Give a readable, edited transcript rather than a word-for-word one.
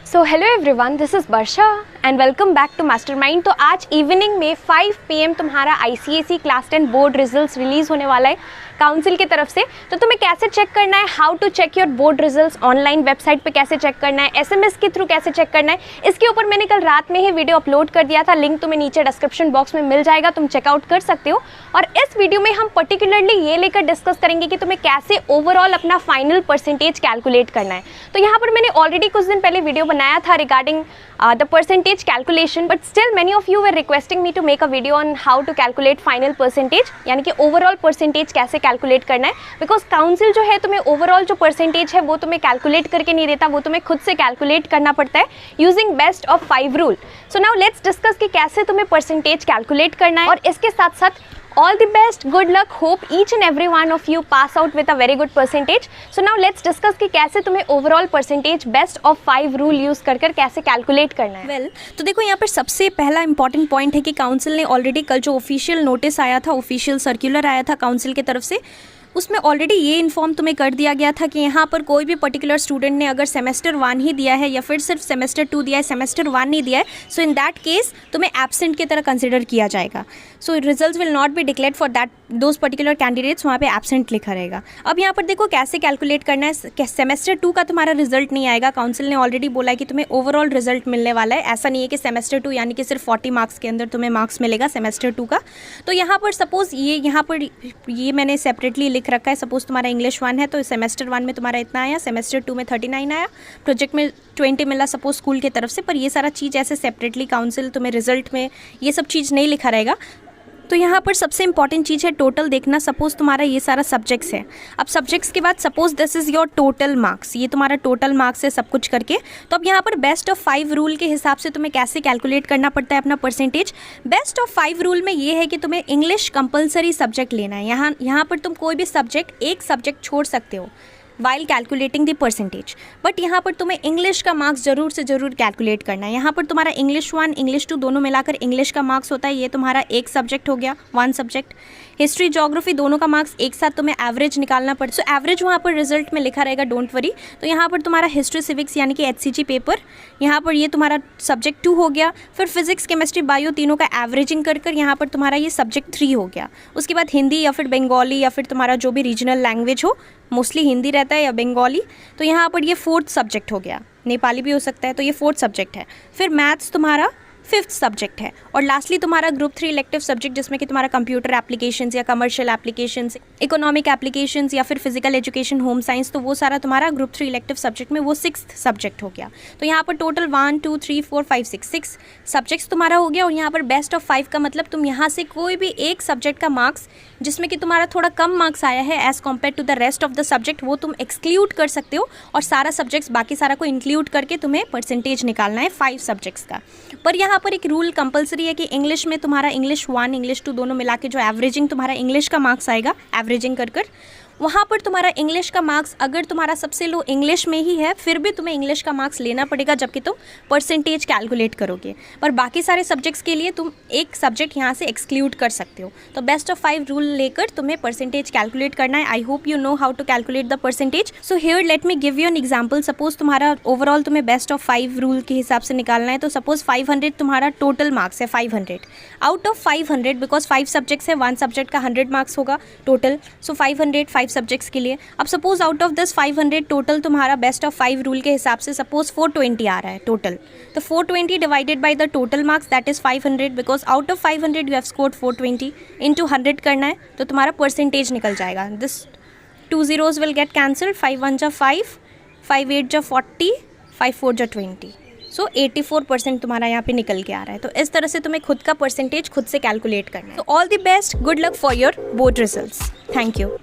So hello everyone, this is Varsha and welcome back to Mastermind. तो आज evening में 5 PM तुम्हारा ICSE class 10 board results release होने वाला है काउंसिल की तरफ से। तो तुम्हें कैसे चेक करना है, how to check your board results, online website पे कैसे चेक करना है, SMS के थ्रू कैसे चेक करना है, इसके ऊपर मैंने कल रात में ही वीडियो अपलोड कर दिया था। लिंक तुम्हें नीचे डिस्क्रिप्शन बॉक्स में मिल जाएगा, तुम चेकआउट कर सकते हो। और इस वीडियो में हम पर्टिकुलरली ये लेकर डिस्कस करेंगे कि तुम्हें कैसे ओवरऑल अपना फाइनल परसेंटेज कैलकुलेट करना है। तो यहाँ पर मैंने ऑलरेडी कुछ दिन पहले वीडियो बनाया था regarding the percentage calculation, but still many of you were requesting me to make a video on how to calculate final percentage, यानी कि ओवरऑल परसेंटेज कैसे कैलकुलेट करना है। बिकॉज काउंसिल जो है तुम्हें ओवरऑल जो परसेंटेज है वो तुम्हें कैलकुलेट करके नहीं देता, वो तुम्हें खुद से कैलकुलेट करना पड़ता है using best of 5 rule. So now let's discuss कि कैसे तुम्हें परसेंटेज कैलकुलेट करना है। और इसके साथ साथ all the best, good luck, hope each and every one of you pass out with a very good percentage. So now let's discuss कि कैसे तुम्हें overall percentage best of 5 rule use कर कैसे कैलकुलेट करना है। वेल तो देखो, यहाँ पर सबसे पहला इंपॉर्टेंट पॉइंट है कि काउंसिल ने ऑलरेडी कल जो ऑफिशियल नोटिस आया था, ऑफिशियल सर्कुलर आया था काउंसिल की तरफ से, उसमें ऑलरेडी ये इन्फॉर्म तुम्हें कर दिया गया था कि यहाँ पर कोई भी पर्टिकुलर स्टूडेंट ने अगर सेमेस्टर 1 ही दिया है या फिर सिर्फ सेमेस्टर 2 दिया है, सेमेस्टर 1 नहीं दिया है, सो इन दैट केस तुम्हें एब्सेंट की तरह कंसिडर किया जाएगा। So results will not be declared for that those particular candidates, वहाँ पे एब्सेंट लिखा रहेगा। अब यहाँ पर देखो कैसे कैलकुलेट करना है। सेमेस्टर 2 का तुम्हारा रिजल्ट नहीं आएगा, काउंसिल ने ऑलरेडी बोला है कि तुम्हें ओवरऑल रिजल्ट मिलने वाला है। ऐसा नहीं है कि सेमेस्टर 2 यानी कि सिर्फ 40 मार्क्स के अंदर तुम्हें मार्क्स मिलेगा सेमेस्टर 2 का। तो यहाँ पर सपोज ये मैंने सेपरेटली लिख रखा है। सपोज तुम्हारा इंग्लिश 1 है तो सेमेस्टर 1 में तुम्हारा इतना आया, सेमेस्टर 2 में 39 आया, प्रोजेक्ट में 20 मिला सपोज स्कूल की तरफ से। पर ये सारा चीज़ ऐसे सेपरेटली काउंसिल तुम्हें रिजल्ट में ये सब चीज़ नहीं लिखा रहेगा। तो यहाँ पर सबसे इंपॉर्टेंट चीज़ है टोटल देखना। सपोज तुम्हारा ये सारा सब्जेक्ट्स है, अब सब्जेक्ट्स के बाद suppose this is your total marks, ये तुम्हारा टोटल मार्क्स है सब कुछ करके। तो अब यहाँ पर बेस्ट ऑफ 5 रूल के हिसाब से तुम्हें कैसे कैलकुलेट करना पड़ता है अपना परसेंटेज। बेस्ट ऑफ 5 रूल में ये है कि तुम्हें इंग्लिश कंपलसरी सब्जेक्ट लेना है। यहाँ पर तुम कोई भी सब्जेक्ट, एक सब्जेक्ट छोड़ सकते हो while calculating the percentage, but यहाँ पर तुम्हें इंग्लिश का मार्क्स ज़रूर से ज़रूर कैलकुलेट करना है। यहाँ पर तुम्हारा इंग्लिश 1 इंग्लिश 2 दोनों मिलाकर इंग्लिश का मार्क्स होता है, ये तुम्हारा एक सब्जेक्ट हो गया, 1 सब्जेक्ट। हिस्ट्री ज्योग्राफी दोनों का मार्क्स एक साथ तुम्हें एवरेज निकालना पड़ता है। सो एवरेज वहाँ पर रिजल्ट में लिखा रहेगा, डोंट वरी। तो यहाँ पर तुम्हारा हिस्ट्री सिविक्स यानी कि HCG पेपर, यहाँ पर ये तुम्हारा सब्जेक्ट 2 हो गया। फिर फिजिक्स केमिस्ट्री बायो तीनों का एवरेजिंग कर यहाँ पर तुम्हारा ये सब्जेक्ट 3 हो गया। उसके बाद हिंदी या फिर बंगाली या फिर तुम्हारा जो भी रीजनल लैंग्वेज हो, मोस्टली हिंदी रहता है या बंगाली, तो यहाँ पर ये 4th सब्जेक्ट हो गया। नेपाली भी हो सकता है, तो ये 4th सब्जेक्ट है। फिर मैथ्स तुम्हारा 5th सब्जेक्ट है। और लास्टली तुम्हारा ग्रुप 3 इलेक्टिव सब्जेक्ट, जिसमें कि तुम्हारा कंप्यूटर एप्लीकेशंस या कमर्शियल एप्लीकेशंस, इकोनॉमिक एप्लीकेशंस या फिर फिजिकल एजुकेशन, होम साइंस, तो वो सारा तुम्हारा ग्रुप 3 इलेक्टिव सब्जेक्ट में वो 6th सब्जेक्ट हो गया। तो यहाँ पर टोटल 1 2 3 4 5 6 सब्जेक्ट्स तुम्हारा हो गया। और यहाँ पर बेस्ट ऑफ 5 का मतलब तुम यहाँ से कोई भी एक सब्जेक्ट का मार्क्स जिसमें कि तुम्हारा थोड़ा कम मार्क्स आया है as compare to the rest of the subject, वो तुम एक्सक्लूड कर सकते हो और सारा सब्जेक्ट्स बाकी सारा को इंक्लूड करके तुम्हें परसेंटेज निकालना है 5 सब्जेक्ट्स का। पर यहाँ पर एक रूल कंपलसरी है कि इंग्लिश में तुम्हारा इंग्लिश 1 इंग्लिश 2 दोनों मिला के जो एवरेजिंग तुम्हारा इंग्लिश का मार्क्स आएगा, एवरेजिंग कर वहाँ पर तुम्हारा इंग्लिश का मार्क्स अगर तुम्हारा सबसे लो इंग्लिश में ही है, फिर भी तुम्हें इंग्लिश का मार्क्स लेना पड़ेगा जबकि तुम परसेंटेज कैलकुलेट करोगे। पर बाकी सारे सब्जेक्ट्स के लिए तुम एक सब्जेक्ट यहाँ से एक्सक्लूड कर सकते हो। तो बेस्ट ऑफ 5 रूल लेकर तुम्हें परसेंटेज कैलकुलेट करना है। I hope you know how to calculate the percentage. So here let me give you an example. Suppose तुम्हारा ओवरऑल तुम्हें बेस्ट ऑफ 5 रूल के हिसाब से निकालना है। तो सपोज 500 तुम्हारा टोटल मार्क्स है, 500 आउट ऑफ 500, बिकॉज 5 सब्जेक्ट्स है, 1 सब्जेक्ट का 100 मार्क्स होगा टोटल। सो 500 5 सब्जेक्ट्स के लिए। अब suppose out of this 500 total तुम्हारा बेस्ट ऑफ 5 रूल के हिसाब से सपोज 420 आ रहा है टोटल। तो 420 divided by the total marks that is 500, because out of 500 you have scored 420 into 100 करना है, तो तुम्हारा परसेंटेज निकल जाएगा। This 2 zeros will get cancelled, 5 1 जा 5, 5 8 जा 40, 5 4 जा 20। सो 84% तुम्हारा यहाँ पे निकल के आ रहा है। तो इस तरह से तुम्हें खुद का परसेंटेज खुद से कैलकुलेट करना है। तो all the best, good luck for your board results. Thank you.